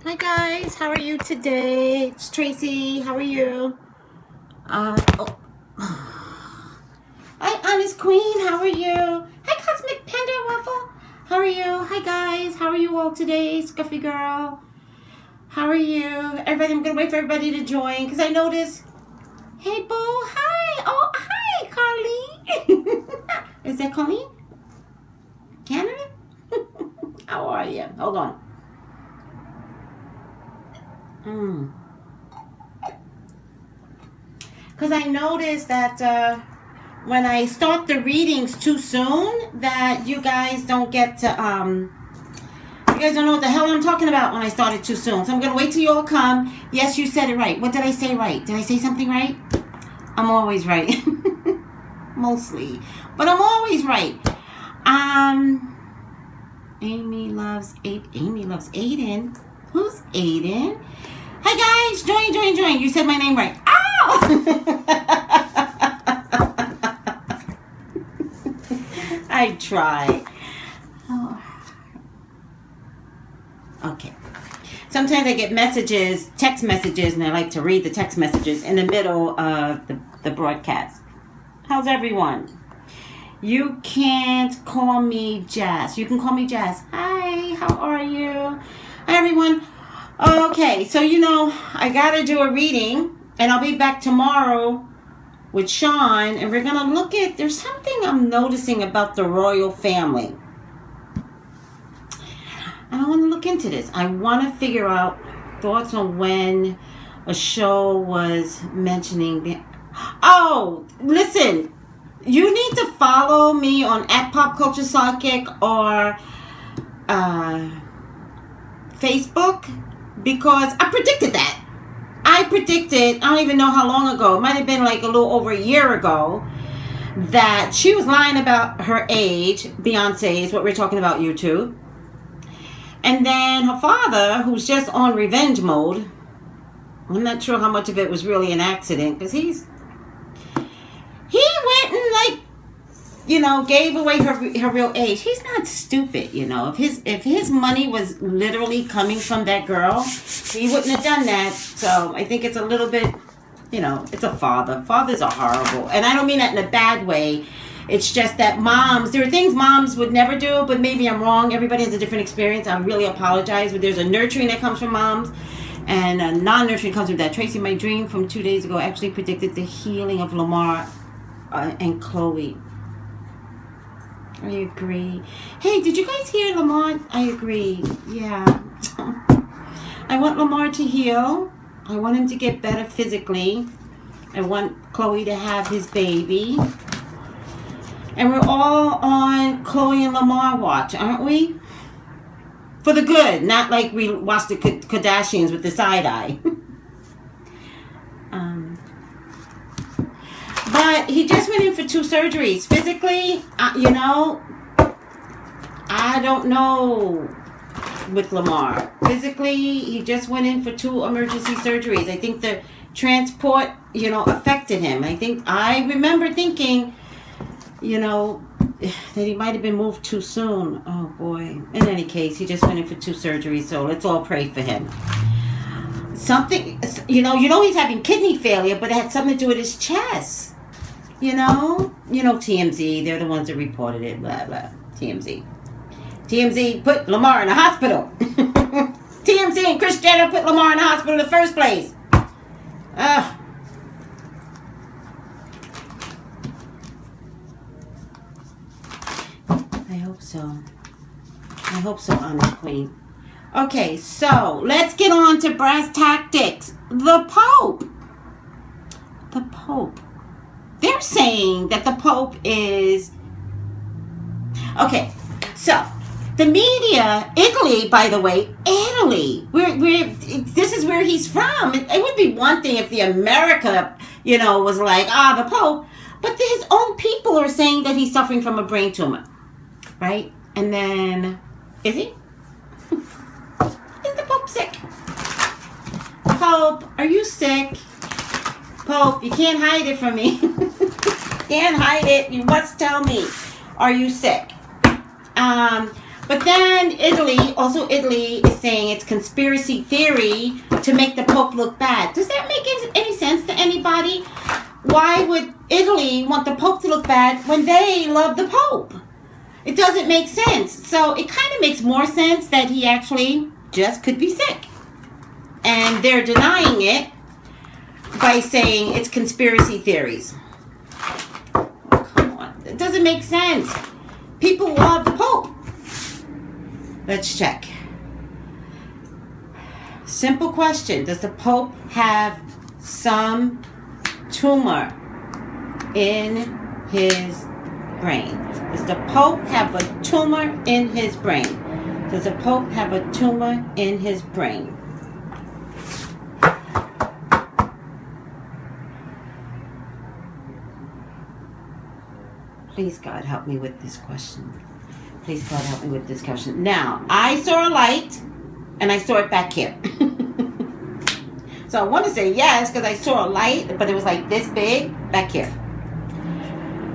Hi guys, how are you today? It's Tracy. How are you? Oh. Hi, Honest Queen. How are you? Hi, Cosmic Panda Waffle. How are you? Hi guys. How are you all today? Scuffy Girl. How are you? Everybody, I'm gonna wait for everybody to join because I noticed. Hey, Boo. Hi. Oh, hi, Carly. Is that Colleen? Canada? How are you? Hold on. Because I noticed that when I start the readings too soon, that you guys don't get to, you guys don't know what the hell I'm talking about when I started too soon. So I'm going to wait till you all come. Yes, you said it right. What did I say right? Did I say something right? I'm always right. Mostly. But I'm always right. Amy loves Aiden. Who's Aiden? Hi guys, join. You said my name right. Ow! I try. Oh. Okay. Sometimes I get messages, text messages, and I like to read the text messages in the middle of the broadcast. How's everyone? You can't call me Jazz. You can call me Jazz. Hi, how are you? Hi, everyone. Okay, so I gotta do a reading, and I'll be back tomorrow with Sean, and we're gonna look at, there's something I'm noticing about the royal family. And I want to look into this. I want to figure out thoughts on when a show was mentioning. Oh, listen, you need to follow me on @PopCulturePsychic or Facebook, because I predicted that. I don't even know how long ago, it might have been like a little over a year ago, that she was lying about her age. Beyonce is what we're talking about, YouTube. And then her father, who's just on revenge mode, I'm not sure how much of it was really an accident, because he went and gave away her real age. He's not stupid, If his money was literally coming from that girl, he wouldn't have done that. So I think it's a little bit, it's a father. Fathers are horrible. And I don't mean that in a bad way. It's just that there are things moms would never do, but maybe I'm wrong. Everybody has a different experience. I really apologize. But there's a nurturing that comes from moms, and a non-nurturing comes from that. Tracy, my dream from 2 days ago actually predicted the healing of Lamar and Chloe. I agree. Hey, did you guys hear Lamar? I agree. Yeah. I want Lamar to heal. I want him to get better physically. I want Chloe to have his baby. And we're all on Chloe and Lamar watch, aren't we? For the good, not like we watch the Kardashians with the side eye. But he just went in for 2 surgeries. Physically, I don't know with Lamar. Physically, he just went in for 2 emergency surgeries. I think the transport, affected him. I remember thinking, that he might have been moved too soon. Oh, boy. In any case, he just went in for 2 surgeries, so let's all pray for him. Something, he's having kidney failure, but it had something to do with his chest. TMZ, they're the ones that reported it, blah, blah. TMZ put Lamar in the hospital. TMZ and Kris Jenner put Lamar in the hospital in the first place. Ugh. I hope so, Honest Queen. Okay, so let's get on to brass tactics. The Pope. They're saying that the Pope is... Okay, so the media, Italy, by the way, this is where he's from. It would be one thing if the America, was like, the Pope. But his own people are saying that he's suffering from a brain tumor. Right? And then, is he? Is the Pope sick? Pope, are you sick? Pope, you can't hide it from me. Can't hide it. You must tell me. Are you sick? But then Italy is saying it's conspiracy theory to make the Pope look bad. Does that make any sense to anybody? Why would Italy want the Pope to look bad when they love the Pope? It doesn't make sense. So it kind of makes more sense that he actually just could be sick. And they're denying it by saying it's conspiracy theories. Come on. It doesn't make sense. People love the Pope. Let's check. Simple question. Does the Pope have some tumor in his brain? Does the Pope have a tumor in his brain? Does the Pope have a tumor in his brain? Please, God, help me with this question. Please, God, help me with this question. Now, I saw a light, and I saw it back here. So I want to say yes, because I saw a light, but it was like this big back here.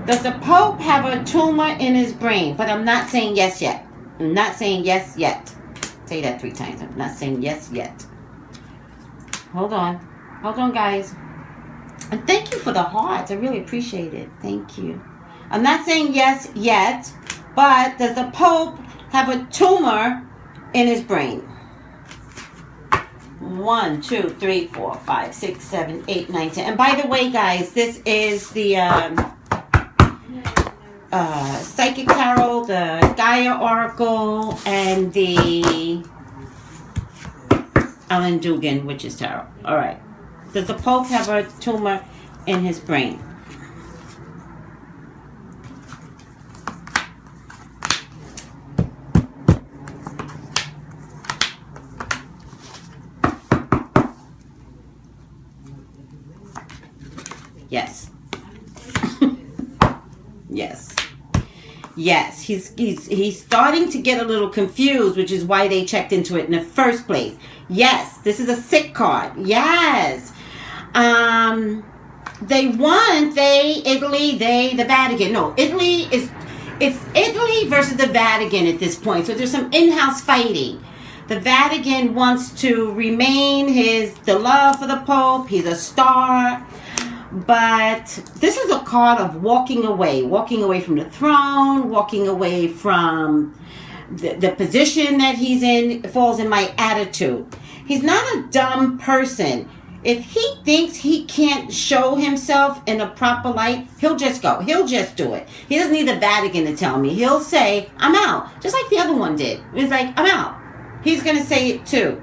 Does the Pope have a tumor in his brain? But I'm not saying yes yet. I'm not saying yes yet. Say that 3 times. I'm not saying yes yet. Hold on. Hold on, guys. And thank you for the hearts. I really appreciate it. Thank you. I'm not saying yes yet. But does the Pope have a tumor in his brain? 1, 2, 3, 4, 5, 6, 7, 8, 9, 10. And by the way, guys, this is the Psychic Tarot, the Gaia Oracle, and the Alan Dugan Witch's Tarot. All right. Does the Pope have a tumor in his brain? Yes. Yes. Yes. He's starting to get a little confused, which is why they checked into it in the first place. Yes. This is a sick card. Yes. The Vatican. No, it's Italy versus the Vatican at this point. So there's some in-house fighting. The Vatican wants to remain the love for the Pope. He's a star. But this is a card of walking away from the throne, walking away from the position that he's in. It falls in my attitude. He's not a dumb person. If he thinks he can't show himself in a proper light, he'll just go. He'll just do it. He doesn't need the Vatican to tell me. He'll say, I'm out. Just like the other one did. He's like, I'm out. He's going to say it too.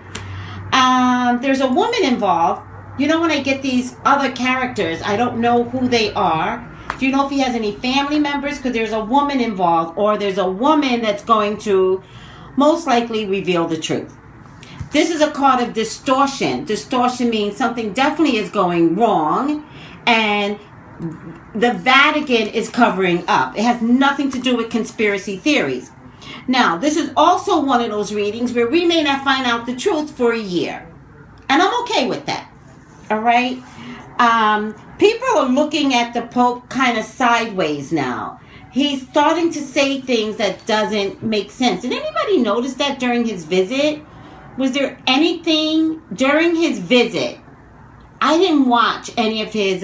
There's a woman involved. You know, when I get these other characters, I don't know who they are. Do you know if he has any family members? Because there's a woman involved, or there's a woman that's going to most likely reveal the truth. This is a card of distortion. Distortion means something definitely is going wrong, and the Vatican is covering up. It has nothing to do with conspiracy theories. Now, this is also one of those readings where we may not find out the truth for a year. And I'm okay with that. All right? People are looking at the Pope kind of sideways now. He's starting to say things that doesn't make sense. Did anybody notice that during his visit? Was there anything during his visit? I didn't watch any of his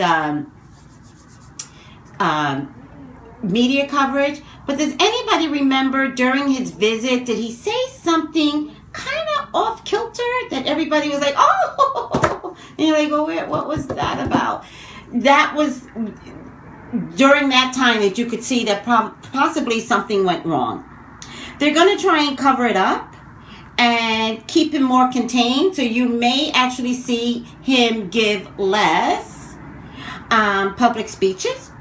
media coverage, but does anybody remember during his visit, did he say something kind of off kilter that everybody was like, oh, and you're like, well, what was that about? That was during that time that you could see that possibly something went wrong. They're going to try and cover it up and keep him more contained, so you may actually see him give less public speeches.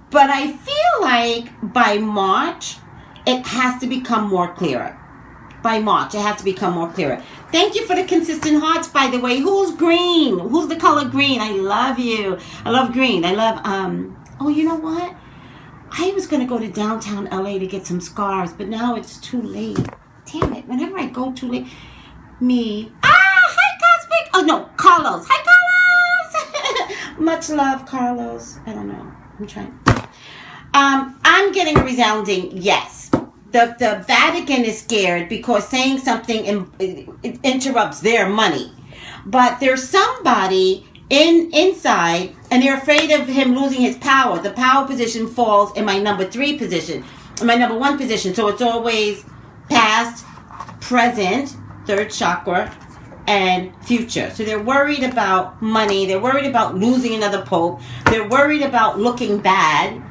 But I feel like by March, it has to become more clearer. By March, it has to become more clearer. Thank you for the consistent hearts, by the way. Who's green? Who's the color green? I love you. I love green. I love, oh, you know what? I was going to go to downtown LA to get some scarves, but now it's too late. Damn it. Whenever I go too late, hi, Cosmic. Oh, no, Carlos. Hi, Carlos. Much love, Carlos. I don't know. I'm trying. I I'm getting a resounding yes. The Vatican is scared because saying something interrupts their money. But there's somebody inside, and they're afraid of him losing his power. The power position falls in my number 3 position, in my number 1 position. So it's always past, present, third chakra, and future. So they're worried about money. They're worried about losing another pope. They're worried about looking bad.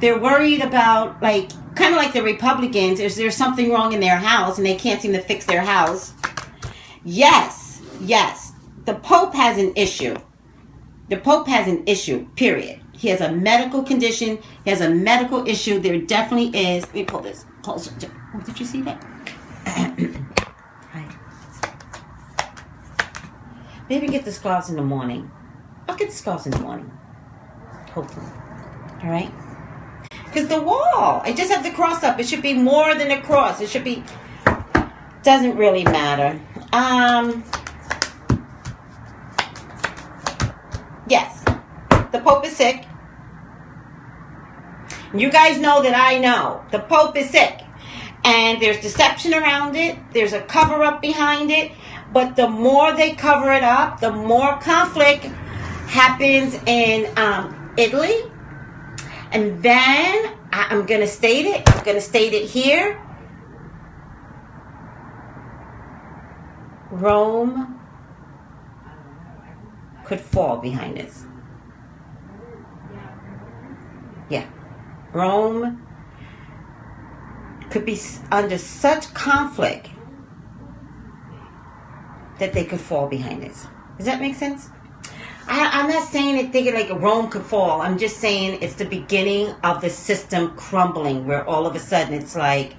They're worried about, like, kind of like the Republicans. Is there something wrong in their house and they can't seem to fix their house? Yes. The Pope has an issue. The Pope has an issue, period. He has a medical condition. He has a medical issue. There definitely is. Let me pull this closer. Oh, did you see that? Hi. Maybe get the scarves in the morning. I'll get the scarves in the morning. Hopefully. All right? Because the wall, I just have the cross up. It should be more than a cross. It should be, doesn't really matter. Yes, the Pope is sick. You guys know that I know. The Pope is sick. And there's deception around it. There's a cover-up behind it. But the more they cover it up, the more conflict happens in Italy. And then, I'm going to state it. I'm going to state it here. Rome could fall behind this. Yeah. Rome could be under such conflict that they could fall behind this. Does that make sense? I'm not saying it thinking like Rome could fall. I'm just saying it's the beginning of the system crumbling, where all of a sudden it's like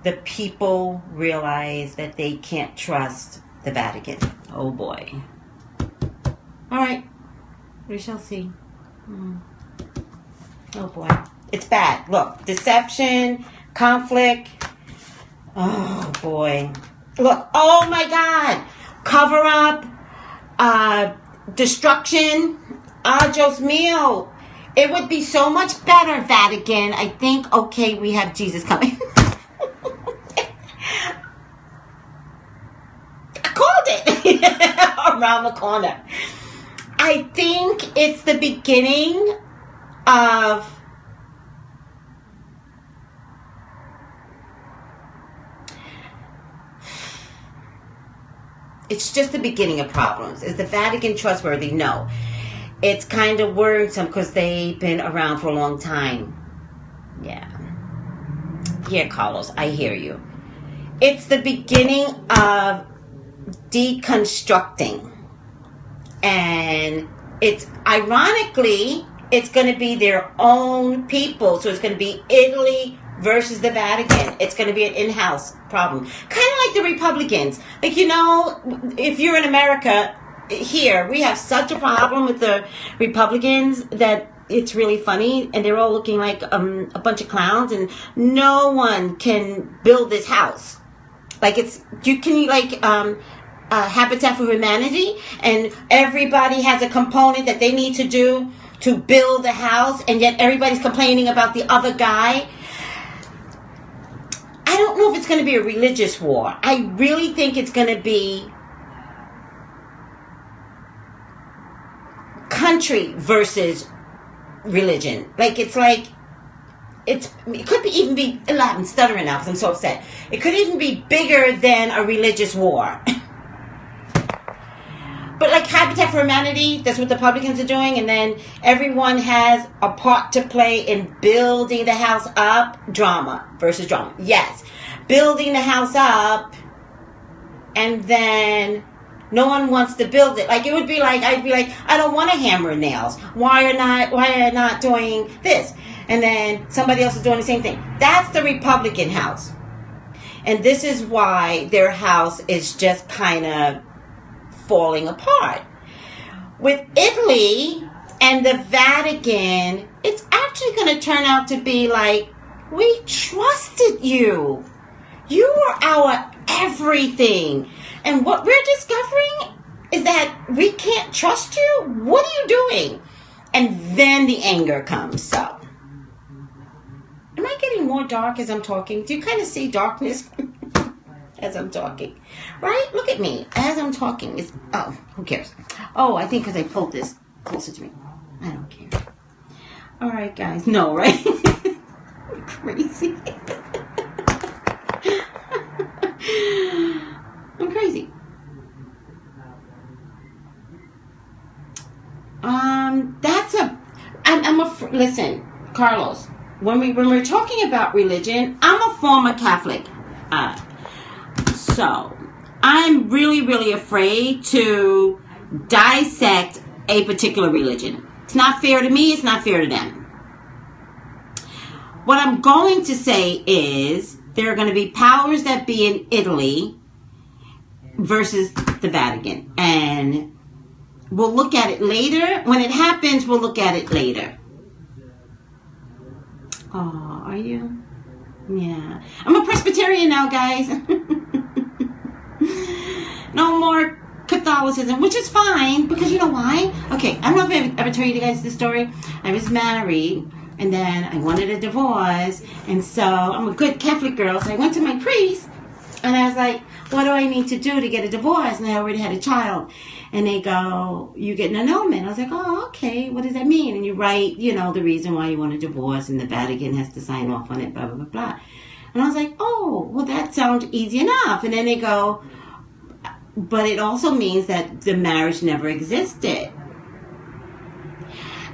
the people realize that they can't trust the Vatican. Oh boy. All right. We shall see. Oh boy. It's bad. Look, deception, conflict. Oh boy. Look, oh my God. Cover up. Destruction. Dios mío. It would be so much better, Vatican. I think, okay, we have Jesus coming. I called it. Around the corner. I think it's the beginning of it's just the beginning of problems. Is the Vatican trustworthy? No. It's kind of worrisome because they've been around for a long time. Yeah. Here, Carlos, I hear you. It's the beginning of deconstructing. And it's, ironically, it's going to be their own people. So it's going to be Italy versus the Vatican. It's going to be an in-house problem. Kind of like the Republicans. Like, you know, if you're in America, here, we have such a problem with the Republicans that it's really funny. And they're all looking like a bunch of clowns. And no one can build this house. Like, it's, you can, like, Habitat for Humanity. And everybody has a component that they need to do to build a house. And yet everybody's complaining about the other guy. I don't know if it's going to be a religious war. I really think it's going to be country versus religion. Like, it could be even be, I'm stuttering now because I'm so upset. It could even be bigger than a religious war. But like Habitat for Humanity, that's what the Republicans are doing. And then everyone has a part to play in building the house up. Drama versus drama. Yes. Building the house up. And then no one wants to build it. Like, it would be like, I'd be like, I don't want to hammer nails. Why are you not doing this? And then somebody else is doing the same thing. That's the Republican house. And this is why their house is just kind of falling apart. With Italy and the Vatican, it's actually going to turn out to be like, we trusted you. You were our everything. And what we're discovering is that we can't trust you. What are you doing? And then the anger comes. So, more dark as I'm talking? Do you kind of see darkness as I'm talking? Right? Look at me as I'm talking. Who cares? Oh, I think because I pulled this closer to me. I don't care. All right, guys. No, right? Crazy. I'm crazy. Listen, Carlos, when we're talking about religion, I'm a former Catholic. So I'm really, really afraid to dissect a particular religion. It's not fair to me. It's not fair to them. What I'm going to say is there are going to be powers that be in Italy versus the Vatican. And we'll look at it later. When it happens, we'll look at it later. Oh, are you? Yeah. I'm a Presbyterian now, guys. No more Catholicism, which is fine, because you know why? Okay, I don't know if I ever told you guys this story. I was married, and then I wanted a divorce, and so I'm a good Catholic girl, so I went to my priest, and I was like, what do I need to do to get a divorce? And I already had a child. And they go, you get an annulment. I was like, oh, okay. What does that mean? And you write, the reason why you want a divorce, and the Vatican has to sign off on it, blah, blah, blah, blah. And I was like, oh, well, that sounds easy enough. And then they go, but it also means that the marriage never existed.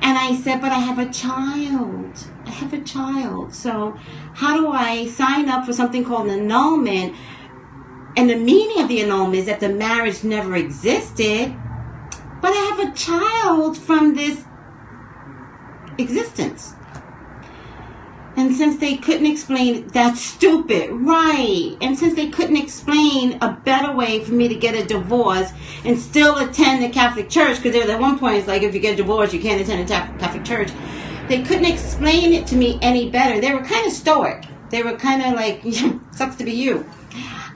And I said, but I have a child. I have a child. So how do I sign up for something called an annulment? And the meaning of the annulment is that the marriage never existed, but I have a child from this existence. And since they couldn't explain, that's stupid, right? And since they couldn't explain a better way for me to get a divorce and still attend the Catholic Church, because there was at one point, it's like, if you get a divorce, you can't attend a Catholic Church. They couldn't explain it to me any better. They were kind of stoic. They were kind of like, sucks to be you.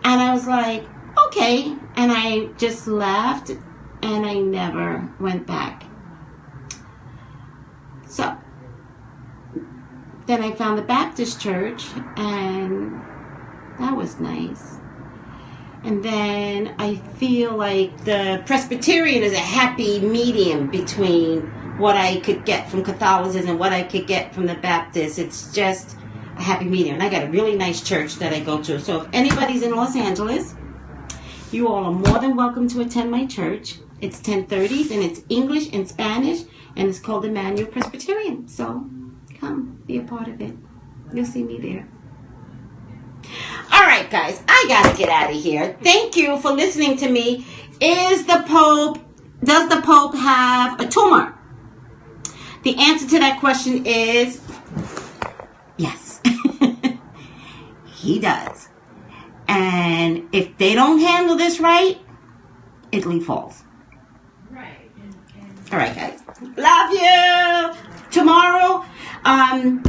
And I was like, okay. And I just left, and I never went back. So then I found the Baptist church, and that was nice. And then I feel like the Presbyterian is a happy medium between what I could get from Catholicism and what I could get from the Baptist. It's just a happy medium. And I got a really nice church that I go to. So if anybody's in Los Angeles, you all are more than welcome to attend my church. It's 10:30s, and it's English and Spanish, and it's called Emmanuel Presbyterian. So come be a part of it. You'll see me there. All right, guys, I gotta get out of here. Thank you for listening to me. Does the Pope have a tumor? The answer to that question is yes. He does. And if they don't handle this right, Italy falls. Right. All right, guys. Love you. Tomorrow, I'll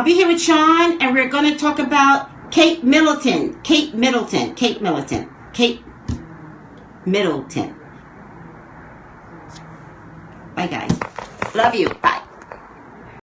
be here with Sean, and we're going to talk about Kate Middleton. Bye, guys. Love you. Bye.